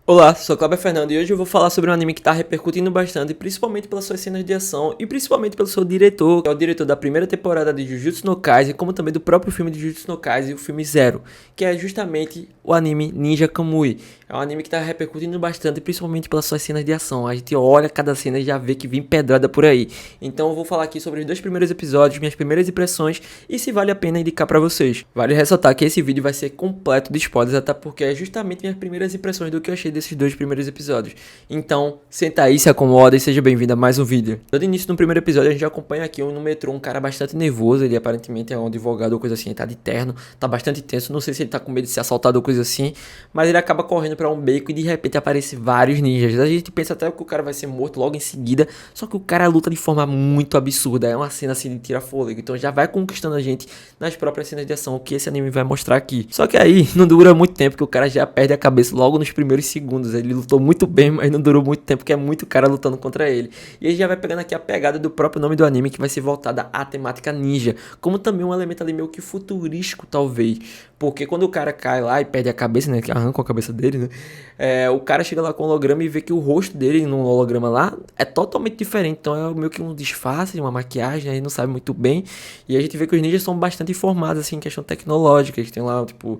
Olá, sou Cláudio Fernando e hoje eu vou falar sobre um anime que está repercutindo bastante, principalmente pelas suas cenas de ação e principalmente pelo seu diretor, que é o diretor da primeira temporada de Jujutsu no Kaisen, como também do próprio filme de Jujutsu no Kaisen, o filme Zero, que é justamente o anime Ninja Kamui. É um anime que está repercutindo bastante, principalmente pelas suas cenas de ação. A gente olha cada cena e já vê que vem pedrada por aí. Então eu vou falar aqui sobre os dois primeiros episódios, minhas primeiras impressões e se vale a pena indicar pra vocês. Vale ressaltar que esse vídeo vai ser completo de spoilers, até porque é justamente minhas primeiras impressões do que eu achei desses dois primeiros episódios. Então, senta aí, se acomoda e seja bem-vindo a mais um vídeo. Todo início no primeiro episódio a gente acompanha aqui no metrô um cara bastante nervoso, ele aparentemente é um advogado ou coisa assim, ele tá de terno, tá bastante tenso, não sei se ele tá com medo de ser assaltado ou coisa assim, mas ele acaba correndo pra um beco e de repente aparecem vários ninjas. A gente pensa até que o cara vai ser morto logo em seguida, só que o cara luta de forma muito absurda, é uma cena assim de tirar fôlego, então já vai conquistando a gente nas próprias cenas de ação, o que esse anime vai mostrar aqui. Só que aí não dura muito tempo que o cara já perde a cabeça logo nos primeiros segundos. Ele lutou muito bem, mas não durou muito tempo, porque é muito cara lutando contra ele. E ele já vai pegando aqui a pegada do próprio nome do anime, que vai ser voltada à temática ninja, como também um elemento ali meio que futurístico, talvez. Porque quando o cara cai lá e perde a cabeça, né, que arranca a cabeça dele, né, o cara chega lá com o holograma e vê que o rosto dele no holograma lá é totalmente diferente. Então é meio que um disfarce, uma maquiagem, aí não sabe muito bem. E a gente vê que os ninjas são bastante informados, assim, em questão tecnológica. Eles têm lá, tipo,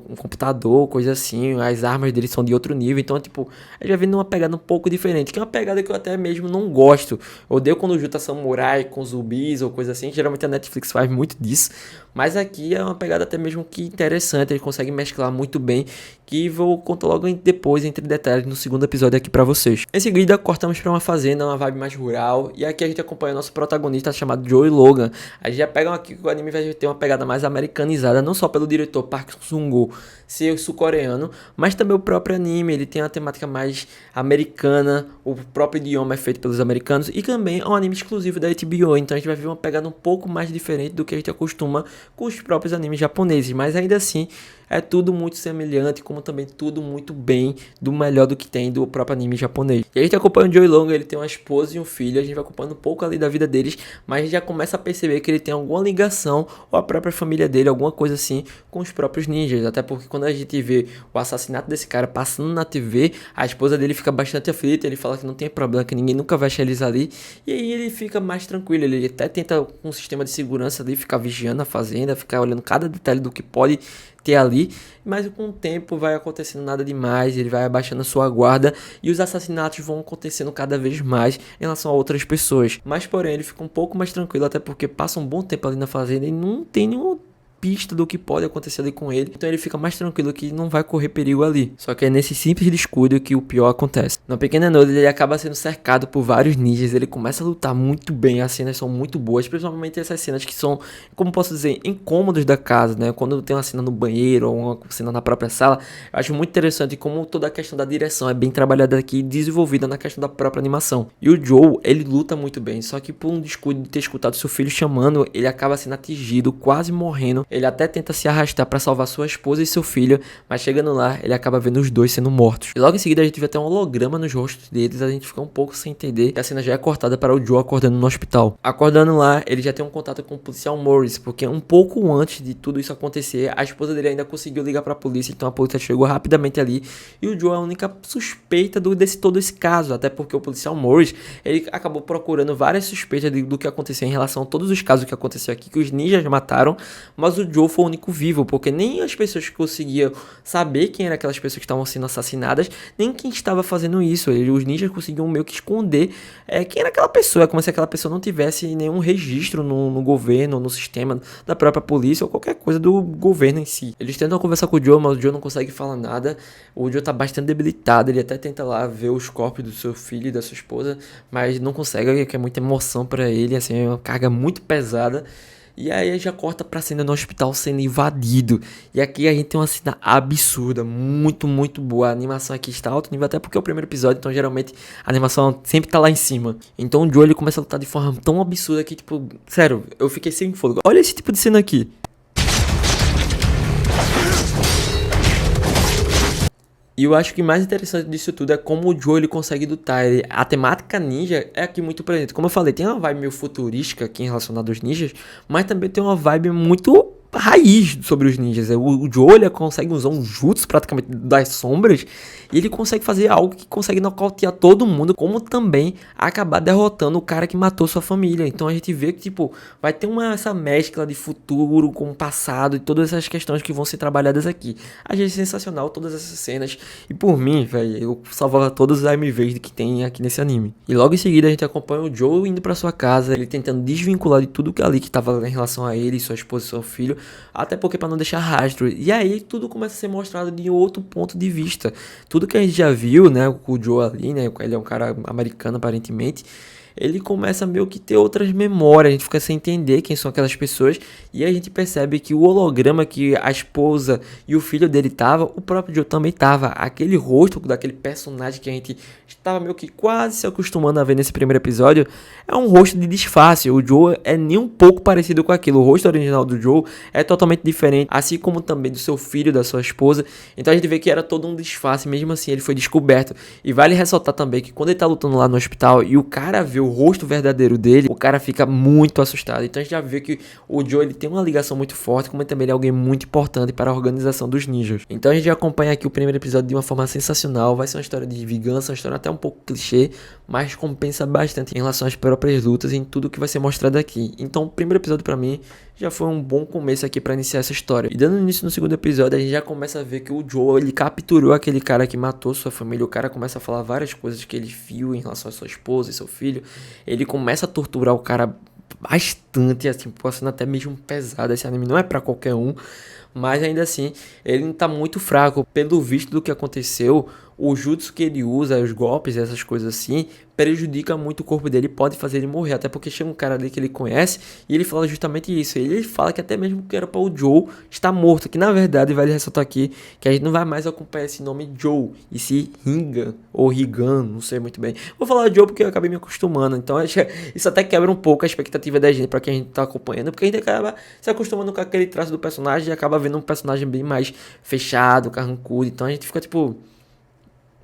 um computador, coisa assim. As armas deles são de outro nível. Então, tipo, a gente vai vendo uma pegada um pouco diferente. Que é uma pegada que eu até mesmo não gosto. Eu odeio quando junta samurai com zumbis ou coisa assim. Geralmente a Netflix faz muito disso. Mas aqui é uma pegada até mesmo que interessante. Eles conseguem mesclar muito bem. Que vou contar logo depois, entre detalhes, no segundo episódio aqui pra vocês. Em seguida, cortamos pra uma fazenda, uma vibe mais rural. E aqui a gente acompanha o nosso protagonista chamado Joey Logan. A gente já pega aqui que o anime vai ter uma pegada mais americanizada, não só pelo diretor Park Sung-ho ser sul-coreano, mas também o próprio anime, ele tem uma temática mais americana, o próprio idioma é feito pelos americanos e também é um anime exclusivo da HBO, então a gente vai ver uma pegada um pouco mais diferente do que a gente acostuma com os próprios animes japoneses, mas ainda assim é tudo muito semelhante, como também tudo muito bem, do melhor do que tem do próprio anime japonês. E a gente acompanha o Joey Logan, ele tem uma esposa e um filho, a gente vai acompanhando um pouco ali da vida deles, mas a gente já começa a perceber que ele tem alguma ligação, ou a própria família dele, alguma coisa assim, com os próprios ninjas, até porque quando a gente vê o assassinato desse cara passando na TV, a esposa dele fica bastante aflita, ele fala que não tem problema, que ninguém nunca vai achar eles ali, e aí ele fica mais tranquilo, ele até tenta com um sistema de segurança ali, ficar vigiando a fazenda, ficar olhando cada detalhe do que pode ter ali, mas com o tempo vai acontecendo nada demais, ele vai abaixando a sua guarda e os assassinatos vão acontecendo cada vez mais em relação a outras pessoas, mas porém ele fica um pouco mais tranquilo, até porque passa um bom tempo ali na fazenda e não tem nenhum pista do que pode acontecer ali com ele, então ele fica mais tranquilo que não vai correr perigo ali. Só que é nesse simples descuido que o pior acontece. Na pequena noite ele acaba sendo cercado por vários ninjas, ele começa a lutar muito bem, as cenas são muito boas, principalmente essas cenas que são, como posso dizer, incômodos da casa, né? Quando tem uma cena no banheiro ou uma cena na própria sala, eu acho muito interessante como toda a questão da direção é bem trabalhada aqui e desenvolvida na questão da própria animação. E o Joe, ele luta muito bem, só que por um descuido de ter escutado seu filho chamando, ele acaba sendo atingido, quase morrendo. Ele até tenta se arrastar para salvar sua esposa e seu filho, mas chegando lá, ele acaba vendo os dois sendo mortos. E logo em seguida a gente vê até um holograma nos rostos deles, a gente fica um pouco sem entender, que a cena já é cortada para o Joe acordando no hospital. Acordando lá, ele já tem um contato com o policial Morris, porque um pouco antes de tudo isso acontecer, a esposa dele ainda conseguiu ligar para a polícia, então a polícia chegou rapidamente ali, e o Joe é a única suspeita desse todo esse caso, até porque o policial Morris, ele acabou procurando várias suspeitas do que aconteceu em relação a todos os casos que aconteceu aqui, que os ninjas mataram, mas o Joe foi o único vivo, porque nem as pessoas que conseguiam saber quem eram aquelas pessoas que estavam sendo assassinadas, nem quem estava fazendo isso. Os ninjas conseguiam meio que esconder quem era aquela pessoa, é como se aquela pessoa não tivesse nenhum registro no governo, no sistema da própria polícia ou qualquer coisa do governo em si. Eles tentam conversar com o Joe, mas o Joe não consegue falar nada. O Joe tá bastante debilitado, ele até tenta lá ver os corpos do seu filho e da sua esposa, mas não consegue, que é muita emoção para ele, assim, é uma carga muito pesada. E aí já corta pra cena no hospital sendo invadido. E aqui a gente tem uma cena absurda, muito, muito boa. A animação aqui está alto nível, até porque é o primeiro episódio, então geralmente a animação sempre tá lá em cima. Então o Joe ele começa a lutar de forma tão absurda que, tipo, sério, eu fiquei sem fôlego. Olha esse tipo de cena aqui. E eu acho que mais interessante disso tudo é como o Joe ele consegue lutar. A temática ninja é aqui muito presente. Como eu falei, tem uma vibe meio futurística aqui em relacionado aos ninjas, mas também tem uma vibe muito raiz sobre os ninjas. O Joe, ele consegue usar um jutsu praticamente das sombras e ele consegue fazer algo que consegue nocautear todo mundo, como também acabar derrotando o cara que matou sua família. Então a gente vê que, tipo, vai ter essa mescla de futuro com o passado e todas essas questões que vão ser trabalhadas aqui. Achei sensacional todas essas cenas e, por mim, velho, eu salvava todos os AMVs que tem aqui nesse anime. E logo em seguida a gente acompanha o Joe indo pra sua casa, ele tentando desvincular de tudo que ali que tava em relação a ele, sua esposa e seu filho, até porque para não deixar rastro. E aí tudo começa a ser mostrado de outro ponto de vista. Tudo que a gente já viu, né, com o Joe ali, né, ele é um cara americano aparentemente, ele começa meio que ter outras memórias, a gente fica sem entender quem são aquelas pessoas, e a gente percebe que o holograma que a esposa e o filho dele tava, o próprio Joe também tava, aquele rosto daquele personagem que a gente estava meio que quase se acostumando a ver nesse primeiro episódio, é um rosto de disfarce. O Joe é nem um pouco parecido com aquilo, o rosto original do Joe é totalmente diferente, assim como também do seu filho, da sua esposa, então a gente vê que era todo um disfarce, mesmo assim ele foi descoberto. E vale ressaltar também que quando ele tá lutando lá no hospital e o cara vê o rosto verdadeiro dele, o cara fica muito assustado. Então a gente já vê que o Joe, ele tem uma ligação muito forte, como também ele é alguém muito importante para a organização dos ninjas. Então a gente acompanha aqui o primeiro episódio de uma forma sensacional, vai ser uma história de vingança, uma história até um pouco clichê, mas compensa bastante em relação às próprias lutas e em tudo que vai ser mostrado aqui. Então o primeiro episódio para mim já foi um bom começo aqui para iniciar essa história. E dando início no segundo episódio, a gente já começa a ver que o Joe, ele capturou aquele cara que matou sua família. O cara começa a falar várias coisas que ele viu em relação à sua esposa e seu filho. Ele começa a torturar o cara bastante, assim, sendo até mesmo pesado. Esse anime não é para qualquer um, mas ainda assim, ele tá muito fraco. Pelo visto do que aconteceu, o jutsu que ele usa, os golpes, essas coisas assim, prejudica muito o corpo dele, pode fazer ele morrer, até porque chega um cara ali que ele conhece e ele fala justamente isso. Ele fala que até mesmo que era para o Joe estar morto, que na verdade vale ressaltar aqui que a gente não vai mais acompanhar esse nome Joe, e se Ringan ou Rigan, não sei muito bem. Vou falar Joe porque eu acabei me acostumando, então isso até quebra um pouco a expectativa da gente para quem a gente tá acompanhando, porque a gente acaba se acostumando com aquele traço do personagem e acaba vendo um personagem bem mais fechado, carrancudo, então a gente fica tipo,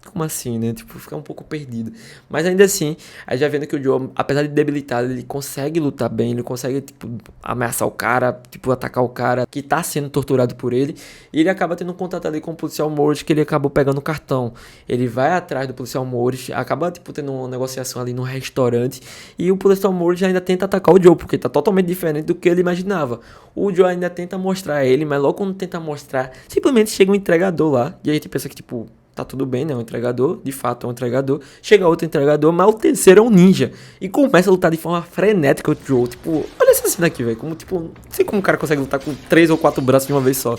como assim, né? Tipo, ficar um pouco perdido. Mas ainda assim, aí já vendo que o Joe, apesar de debilitado, ele consegue lutar bem, ele consegue, tipo, ameaçar o cara, tipo, atacar o cara que tá sendo torturado por ele. E ele acaba tendo um contato ali com o policial Morris, que ele acabou pegando o cartão. Ele vai atrás do policial Morris, acaba, tipo, tendo uma negociação ali no restaurante. E o policial Morris ainda tenta atacar o Joe, porque tá totalmente diferente do que ele imaginava. O Joe ainda tenta mostrar ele, mas logo quando tenta mostrar, simplesmente chega um entregador lá. E aí a gente pensa que, tipo, tá tudo bem, né? Um entregador, de fato é um entregador. Chega outro entregador, mas o terceiro é um ninja. E começa a lutar de forma frenética o Joe. Tipo, olha essa cena aqui, velho. Como, tipo, não sei como o cara consegue lutar com 3 ou 4 braços de uma vez só.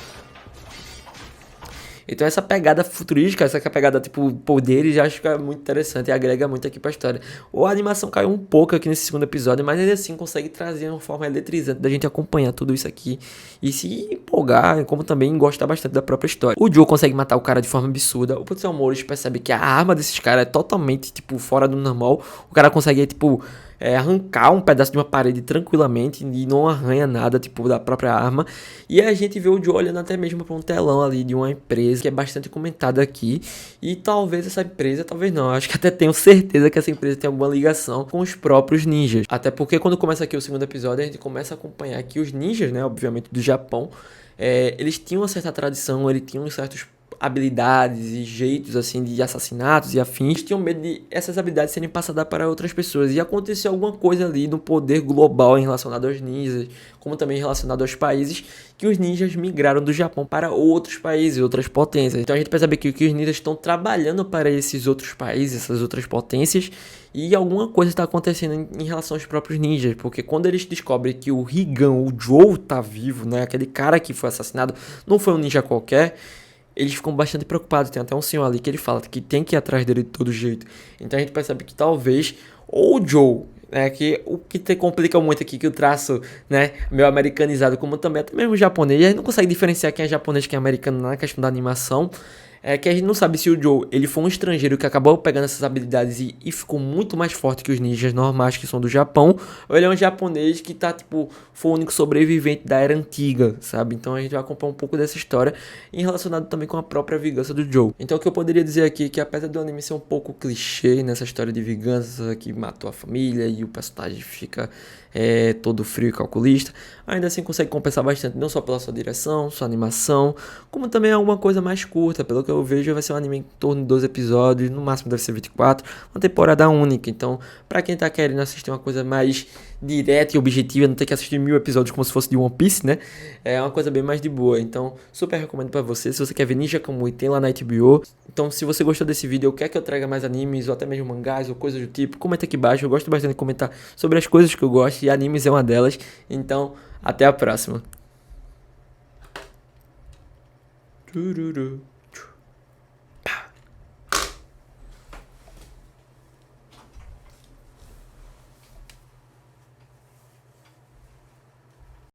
Então essa pegada futurística, essa pegada tipo poderes, já acho que é muito interessante e agrega muito aqui pra história. A animação caiu um pouco aqui nesse segundo episódio, mas ainda assim consegue trazer uma forma eletrizante da gente acompanhar tudo isso aqui e se empolgar, como também gostar bastante da própria história. O Joe consegue matar o cara de forma absurda. O policial Morris percebe que a arma desses caras é totalmente tipo fora do normal. O cara consegue tipo arrancar um pedaço de uma parede tranquilamente e não arranha nada, tipo, da própria arma. E a gente vê o Joe olhando até mesmo para um telão ali de uma empresa que é bastante comentada aqui. E talvez essa empresa, talvez não, acho que até tenho certeza que essa empresa tem alguma ligação com os próprios ninjas. Até porque quando começa aqui o segundo episódio, a gente começa a acompanhar que os ninjas, né, obviamente do Japão, eles tinham uma certa tradição, eles tinham certos habilidades e jeitos assim de assassinatos e afins, tinham medo de essas habilidades serem passadas para outras pessoas, e aconteceu alguma coisa ali no poder global em relacionado aos ninjas, como também relacionado aos países, que os ninjas migraram do Japão para outros países, outras potências. Então a gente percebe aqui que os ninjas estão trabalhando para esses outros países, essas outras potências, e alguma coisa está acontecendo em relação aos próprios ninjas, porque quando eles descobrem que o Rigan, o Joe, tá vivo, né, aquele cara que foi assassinado, não foi um ninja qualquer, eles ficam bastante preocupados. Tem até um senhor ali que ele fala que tem que ir atrás dele de todo jeito. Então a gente percebe que talvez ou o Joe, né, que o que complica muito aqui, que o traço, né, meio americanizado, como também até mesmo o japonês, a gente não consegue diferenciar quem é japonês e quem é americano na questão da animação. É que a gente não sabe se o Joe, ele foi um estrangeiro que acabou pegando essas habilidades e ficou muito mais forte que os ninjas normais que são do Japão, ou ele é um japonês que tá, tipo, foi o único sobrevivente da era antiga, sabe? Então a gente vai acompanhar um pouco dessa história e relacionado também com a própria vingança do Joe. Então o que eu poderia dizer aqui é que apesar do anime ser um pouco clichê nessa história de vingança, que matou a família e o personagem fica todo frio e calculista, ainda assim consegue compensar bastante, não só pela sua direção, sua animação, como também alguma coisa mais curta. Pelo que eu vejo, vai ser um anime em torno de 12 episódios, no máximo deve ser 24, uma temporada única. Então, pra quem tá querendo assistir uma coisa mais direta e objetiva, não ter que assistir 1000 episódios como se fosse de One Piece, né? É uma coisa bem mais de boa. Então, super recomendo pra você. Se você quer ver Ninja Kamui, tem lá na HBO. Então, se você gostou desse vídeo ou quer que eu traga mais animes, ou até mesmo mangás, ou coisas do tipo, comenta aqui embaixo. Eu gosto bastante de comentar sobre as coisas que eu gosto, e animes é uma delas. Então, até a próxima. Tururu.